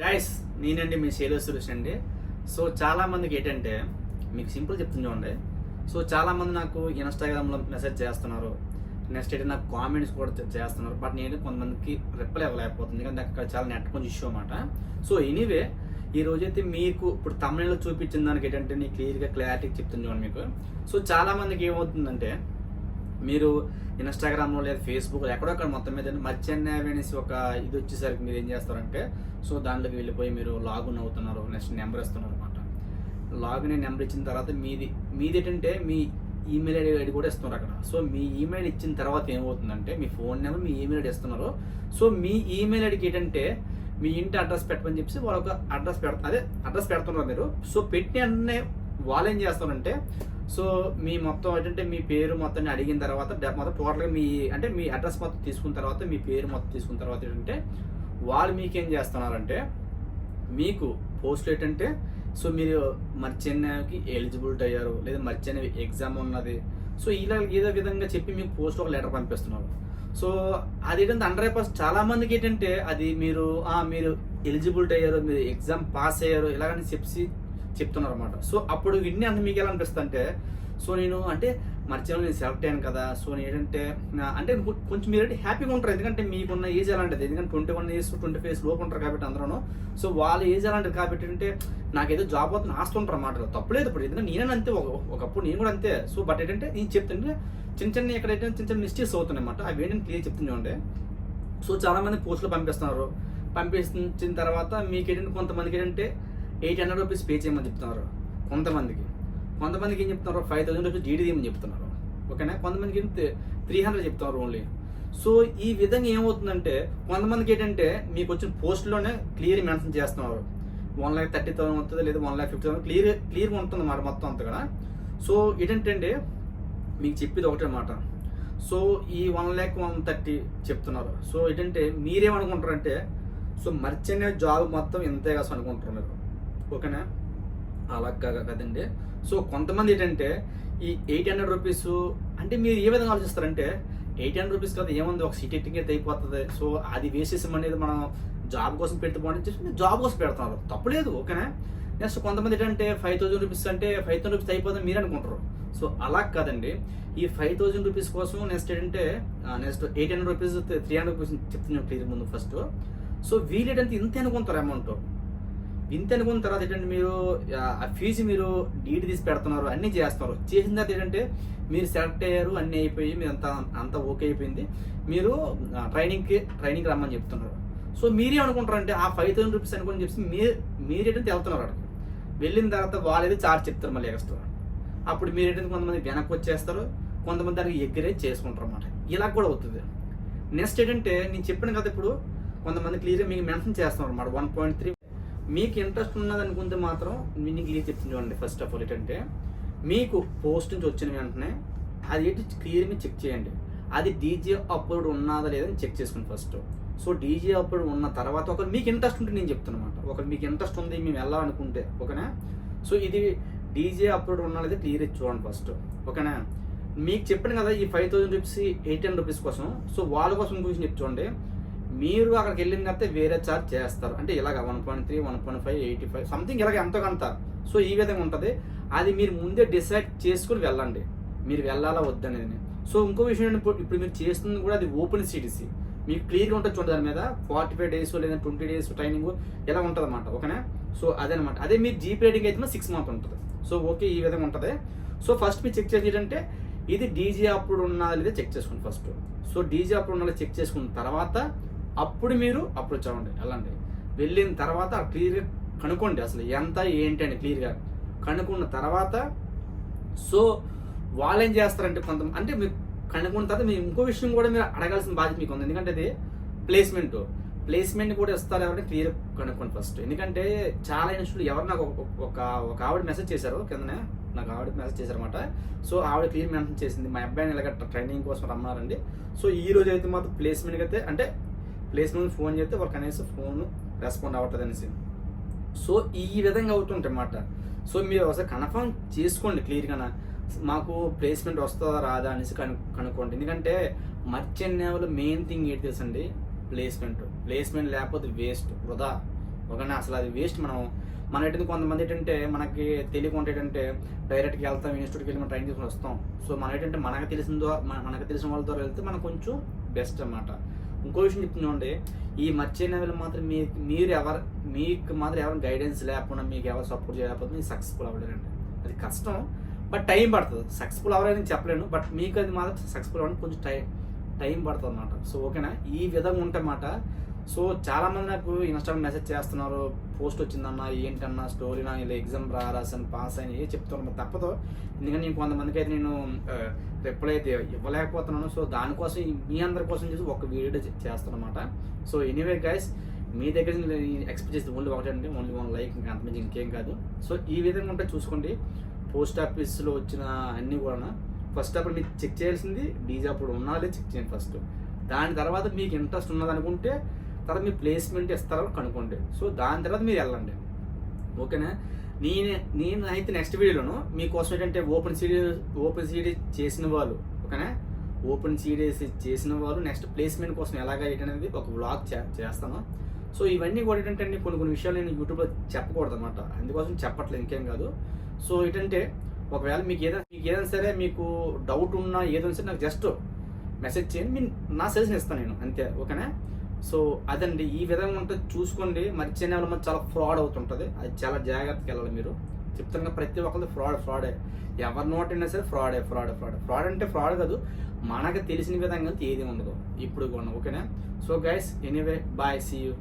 Guys, నేనండి మీ శైలు సురేష్ అండి. So చాలా మందికి ఏంటంటే మీకు సింపుల్ చెప్తుంది చూడండి. సో చాలా మంది నాకు ఇన్స్టాగ్రామ్లో మెసేజ్ చేస్తున్నారు, నెక్స్ట్ అయితే నాకు కామెంట్స్ కూడా చేస్తున్నారు. బట్ నేను కొంతమందికి రిప్లై ఇవ్వలేకపోతుంది, ఎందుకంటే అక్కడ చాలా నెట్ కొంచెం ఇష్యూ అనమాట. సో ఎనీవే, ఈ రోజైతే మీకు ఇప్పుడు తమిళలో చూపించిన దానికి ఏంటంటే నేను క్లియర్గా క్లారిటీ చెప్తుంది చూడండి మీకు. సో చాలా మందికి ఏమవుతుందంటే, మీరు ఇన్స్టాగ్రామ్లో లేదా ఫేస్బుక్లో ఎక్కడొక్కడ మొత్తం మీద మర్చెన్ అనేసి ఒక ఇది వచ్చేసరికి మీరు ఏం చేస్తారంటే, సో దాంట్లోకి వెళ్ళిపోయి మీరు లాగిన్ అవుతున్నారు, నెక్స్ట్ నెంబర్ ఇస్తున్నారు అనమాట. లాగిన్ నెంబర్ ఇచ్చిన తర్వాత మీది ఏంటంటే మీ ఈమెయిల్ ఐడి కూడా ఇస్తున్నారు అక్కడ. సో మీ ఈమెయిల్ ఇచ్చిన తర్వాత ఏమవుతుందంటే, మీ ఫోన్ నెంబర్ మీ ఈమెయిల్ ఐడి ఇస్తున్నారు. సో మీ ఈమెయిల్ ఐడికి ఏంటంటే మీ ఇంటి అడ్రస్ పెట్టమని చెప్పి వాళ్ళు ఒక అడ్రస్ పెడుతున్నారు మీరు. సో పెట్టిన వెంటనే వాళ్ళు ఏం చేస్తారంటే, సో మీ మొత్తం ఏంటంటే మీ పేరు మొత్తాన్ని అడిగిన తర్వాత మొత్తం టోటల్గా మీ అడ్రస్ మొత్తం తీసుకున్న తర్వాత, మీ పేరు మొత్తం తీసుకున్న తర్వాత ఏంటంటే వాళ్ళు మీకేం చేస్తున్నారంటే, మీకు పోస్టులు ఏంటంటే, సో మీరు మర్చెన్కి ఎలిజిబిలిటీ అయ్యారు, లేదా మర్చెన్ ఎగ్జామ్ ఉన్నది, సో ఇలా ఏదో విధంగా చెప్పి మీకు పోస్ట్ ఒక లెటర్ పంపిస్తున్నారు. సో అది ఏంటంటే 100% చాలా మందికి ఏంటంటే అది మీరు ఎలిజిబిలిటీ అయ్యారు, మీరు ఎగ్జామ్ పాస్ అయ్యారు ఇలాగని చెప్తున్నారు అనమాట. సో అప్పుడు విన్ని అంత మీకు ఎలా అనిపిస్తుంది అంటే, సో నేను అంటే మర్చిలో నేను సెలెక్ట్ అయ్యాను కదా, సో నేను ఏంటంటే అంటే కొంచెం మీరంటే హ్యాపీగా ఉంటారు, ఎందుకంటే మీకున్న ఏజ్ అలాంటిది, ఎందుకంటే 21 years 25 years లోపు ఉంటారు కాబట్టి అందరూ. సో వాళ్ళ ఏజ్ అలాంటిది కాబట్టి అంటే నాకేదో జాబ్ అవుతుంది ఆస్తుంటారు అన్నమాట. తప్పులేదు ఇప్పుడు, ఎందుకంటే నేనే అంతే, ఒకప్పుడు నేను కూడా అంతే. సో బట్ ఏంటంటే నేను చెప్తుంటే చిన్న ఎక్కడైతే చిన్న మిస్టేక్స్ అవుతున్నాయి అన్నమాట. అవి ఏంటంటే క్లియర్ చెప్తుండే. సో చాలా మంది పోస్టులు పంపిస్తున్నారు. పంపించిన తర్వాత మీకు ఏంటంటే కొంతమందికి ఏంటంటే 800 rupees పే చేయమని చెప్తున్నారు. కొంతమందికి ఏం చెప్తున్నారు, 5000 rupees జీడీ తీయమని చెప్తున్నారు. ఓకేనా, కొంతమందికి 300 చెప్తున్నారు ఓన్లీ. సో ఈ విధంగా ఏమవుతుందంటే, కొంతమందికి ఏంటంటే మీకు వచ్చిన పోస్ట్లోనే క్లియర్ మెన్షన్ చేస్తున్నారు 1,30,000 అవుతుంది, లేదా 1,50,000 క్లియర్గా ఉంటుంది అన్నమాట మొత్తం అంతా కూడా. సో ఏంటంటే మీకు చెప్పేది ఒకటే అన్నమాట. సో ఈ 1,00,130 చెప్తున్నారు. సో ఏంటంటే మీరేమనుకుంటారంటే, సో మర్చెన్ జాబ్ మొత్తం ఇంతే కాదు అనుకుంటారు మీరు. ఓకేనా, అలా కదండి. సో కొంతమంది ఏంటంటే ఈ 800 rupees అంటే మీరు ఏ విధంగా ఆలోచిస్తారంటే, 800 rupees కదా ఏముంది, ఒక సీట్ టికెట్ అయిపోతుంది, సో అది వేసేసాం అనేది మనం జాబ్ కోసం పెట్టుకోండి జాబ్ కోసం పెడుతున్నారు, తప్పులేదు. ఓకేనా, నెక్స్ట్ కొంతమంది ఏంటంటే 5,000 rupees అంటే 5,000 rupees అయిపోతుంది మీరు అనుకుంటారు. సో అలా కాదండి, ఈ 5,000 rupees కోసం నెక్స్ట్ 800 rupees 300 rupees చెప్తున్నాను క్లియర్ ముందు ఫస్ట్. సో వీళ్ళు ఏంటంటే ఇంత అనుకుంటారు అమౌంట్, ఇంత అనుకున్న తర్వాత ఏంటంటే మీరు ఆ ఫీజు మీరు డీడీ తీసి పెడుతున్నారు, అన్నీ చేస్తున్నారు. చేసిన తర్వాత ఏంటంటే మీరు సెలెక్ట్ అయ్యారు, అన్నీ అయిపోయి మీరు అంతా ఓకే అయిపోయింది, మీరు ట్రైనింగ్ రమ్మని చెప్తున్నారు. సో మీరే అనుకుంటారంటే ఆ 5,000 rupees అనుకుని చెప్పి మీరు ఏంటంటే వెళ్తున్నారు అక్కడికి. వెళ్ళిన తర్వాత వాళ్ళు ఏదో చార్జ్ చెప్తారు మళ్ళీ ఎక్స్ట్రా. అప్పుడు మీరు ఏంటంటే కొంతమంది వెనక్కి వచ్చేస్తారు, కొంతమంది దానికి ఎగ్గిరే చేసుకుంటారు అన్నమాట. ఇలా కూడా అవుతుంది. నెక్స్ట్ ఏంటంటే నేను చెప్పాను కదా, ఇప్పుడు కొంతమంది క్లియర్గా మీకు మెన్షన్ చేస్తున్నారు అన్నమాట 1.3. మీకు ఇంట్రెస్ట్ ఉన్నది అనుకుంటే మాత్రం నేను క్లియర్ చెప్తుంది చూడండి. ఫస్ట్ ఆఫ్ ఆల్ ఏంటంటే, మీకు పోస్ట్ నుంచి వచ్చిన వెంటనే అది ఏంటి క్లియర్ మీరు చెక్ చేయండి, అది డీజే అప్లోడ్ ఉన్నదా లేదని చెక్ చేసుకోండి ఫస్ట్. సో డీజే అప్లోడ్ ఉన్న తర్వాత ఒకరు మీకు ఇంట్రెస్ట్ ఉంటే నేను చెప్తున్నమాట, ఒకరు మీకు ఇంట్రెస్ట్ ఉంది మేము వెళ్ళాలనుకుంటే, ఓకేనా. సో ఇది డీజే అప్లోడ్ ఉన్నా లేదా క్లియర్ చూడండి ఫస్ట్. ఓకేనా, మీకు చెప్పాను కదా ఈ 5,000 rupees 800 rupees కోసం. సో వాళ్ళ కోసం గురించి చెప్పి చూడండి, మీరు అక్కడికి వెళ్ళిన తర్వాత వేరే ఛార్జ్ చేస్తారు, అంటే ఇలాగ 1.3 1.5 85 సంథింగ్ ఇలాగ ఎంతో కొంత. సో ఈ విధంగా ఉంటుంది. అది మీరు ముందే డిసైడ్ చేసుకుని వెళ్ళండి, మీరు వెళ్ళాలా వద్దనేది. సో ఇంకో విషయం ఏంటంటే, ఇప్పుడు మీరు చేస్తుంది కూడా అది ఓపెన్ సిటీసీ, మీకు క్లియర్గా ఉంటుంది చూడండి. దాని మీద 45 days లేదా 20 days ట్రైనింగ్ ఇలా ఉంటుంది అన్నమాట. ఓకేనా, సో అదేనమాట. అదే మీరు జీపీ రేటింగ్ అయితే 6 months ఉంటుంది. సో ఓకే, ఈ విధంగా ఉంటుంది. సో ఫస్ట్ మీరు చెక్ చేసి ఏంటంటే ఇది డీజే అప్పుడు ఉన్నదా లేదా చెక్ చేసుకోండి ఫస్ట్. సో డీజే అప్పుడు ఉన్నదా చెక్ చేసుకున్న తర్వాత అప్పుడు మీరు అప్రోచ్ అవ్వండి, వెళ్ళండి. వెళ్ళిన తర్వాత క్లియర్గా కనుక్కోండి అసలు ఎంత ఏంటి అని క్లియర్గా కనుక్కున్న తర్వాత. సో వాళ్ళు ఏం చేస్తారంటే అంటే మీరు కనుక్కున్న తర్వాత మీరు ఇంకో విషయం కూడా మీరు అడగాల్సిన బాధ్యత మీకు ఉంది, ఎందుకంటే అది ప్లేస్మెంట్ కూడా ఇస్తారు ఎవరైనా క్లియర్ కనుక్కోండి ఫస్ట్. ఎందుకంటే చాలా ఇన్స్టిట్యూట్ ఎవరు నాకు ఒక ఆవిడ మెసేజ్ చేశారు కిందనే, నాకు ఆవిడ మెసేజ్ చేశారన్నమాట. సో ఆవిడ క్లియర్ మెన్షన్ చేసింది, మా అబ్బాయిని ఇలాగ ట్రైనింగ్ కోసం రమ్మారండి. సో ఈ రోజు అయితే మాత్రం ప్లేస్మెంట్కి అయితే అంటే ప్లేస్మెంట్ ఫోన్ చేస్తే వాళ్ళు కనీసం ఫోన్ రెస్పాండ్ అవ్వట్లేదు అనేసి. సో ఈ విధంగా అవుతుంటాయి అన్నమాట. సో మీరు ఒకసారి కన్ఫర్మ్ చేసుకోండి క్లియర్గా, మాకు ప్లేస్మెంట్ వస్తుందా రాదా అనేసి కనుక్కోండి. ఎందుకంటే మర్చెంట్ నేవీలో మెయిన్ థింగ్ ఏంటి తెలుసండి, ప్లేస్మెంట్ లేకపోతే వేస్ట్, వృధా. ఓకేనా. అసలు అది వేస్ట్. మనం ఏంటంటే కొంతమంది ఏంటంటే మనకి తెలియకుండా ఏంటంటే డైరెక్ట్గా వెళ్తాం, ఇన్స్టిట్యూట్కి వెళ్ళి మనం ట్రైన్ తీసుకొని వస్తాం. సో మనం ఏంటంటే మనకు తెలిసిన వాళ్ళ ద్వారా వెళ్తే మనకు కొంచెం బెస్ట్ అన్నమాట. ఇంకో విషయం చెప్తున్నాండి, ఈ మర్చే లెవెల్ మాత్రం మీకు మాత్రం ఎవరు గైడెన్స్ లేకుండా, మీకు ఎవరు సపోర్ట్ చేయలేకపోతే మీరు సక్సెస్ఫుల్ అవ్వలేరండి. అది కష్టం, బట్ టైం పడుతుంది. సక్సెస్ఫుల్ అవ్వాలని చెప్పలేను, బట్ మీకు అది మాత్రం సక్సెస్ఫుల్ అవ్వడానికి కొంచెం టైం పడుతుంది అన్నమాట. సో ఓకేనా, ఈ విధంగా ఉంటాయన్నమాట. సో చాలామంది నాకు ఇన్స్టాగ్రామ్ మెసేజ్ చేస్తున్నారు, పోస్ట్ వచ్చిందన్నా ఏంటన్నా స్టోరీ, నా ఇలా ఎగ్జామ్ రాసాను, పాస్ అయినా ఏ చెప్తున్నారు. తప్పదు, ఎందుకంటే నేను కొంతమందికి అయితే నేను రిప్లై అయితే ఇవ్వలేకపోతున్నాను. సో దానికోసం మీ అందరి కోసం చేసి ఒక వీడియో చేస్తాను అనమాట. సో ఎనీవే గైస్, మీ దగ్గర ఎక్స్పెక్ట్ చేస్తే ఓన్లీ ఒకటండి, ఓన్లీ 1 లైక్, ఇంకా అంతమంది ఇంకేం కాదు. సో ఈ విధంగా ఉంటే చూసుకోండి. పోస్ట్ ఆఫీస్లో వచ్చిన అన్నీ కూడా ఫస్ట్ అప్పుడు మీరు చెక్ చేయాల్సింది డీజీ అప్పుడు ఉన్నాలే చెక్ చేయండి ఫస్ట్. దాని తర్వాత మీకు ఇంట్రెస్ట్ ఉన్నదనుకుంటే తర్వాత మీరు ప్లేస్మెంట్ ఇస్తారో కనుక్కోండి. సో దాని తర్వాత మీరు వెళ్ళండి. ఓకేనా. నేనైతే నెక్స్ట్ వీడియోలోను మీకోసం ఏంటంటే ఓపెన్ సీడీ చేసిన వాళ్ళు, ఓకేనా, ఓపెన్ సీడీ చేసిన వాళ్ళు నెక్స్ట్ ప్లేస్మెంట్ కోసం ఎలాగ ఏంటనేది ఒక వ్లాగ్ చేస్తాను. సో ఇవన్నీ కూడా ఏంటంటే కొన్ని విషయాలు నేను యూట్యూబ్లో చెప్పకూడదు అనమాట, అందుకోసం చెప్పట్లేదు, ఇంకేం కాదు. సో ఏంటంటే ఒకవేళ మీకు ఏదైనా సరే మీకు డౌట్ ఉన్నా ఏదైనా సరే నాకు జస్ట్ మెసేజ్ చేయండి, మీరు నా సజెషన్ ఇస్తాను నేను, అంతే. ఓకేనా. సో అదండి, ఈ విధంగా ఉంటుంది చూసుకోండి. మర్చే లెవెల్ మీద చాలా ఫ్రాడ్ అవుతుంటుంది, అది చాలా జాగ్రత్తగా వెళ్ళాలి మీరు. చెప్తున్నా ప్రతి ఒక్కరిది ఫ్రాడే. ఎవరి నోట్ అయినా సరే ఫ్రాడ్ అంటే ఫ్రాడ్ కాదు, మనకు తెలిసిన విధంగా ఏది ఉండదు ఇప్పుడు కూడా. ఓకేనా. So guys, anyway bye, see you.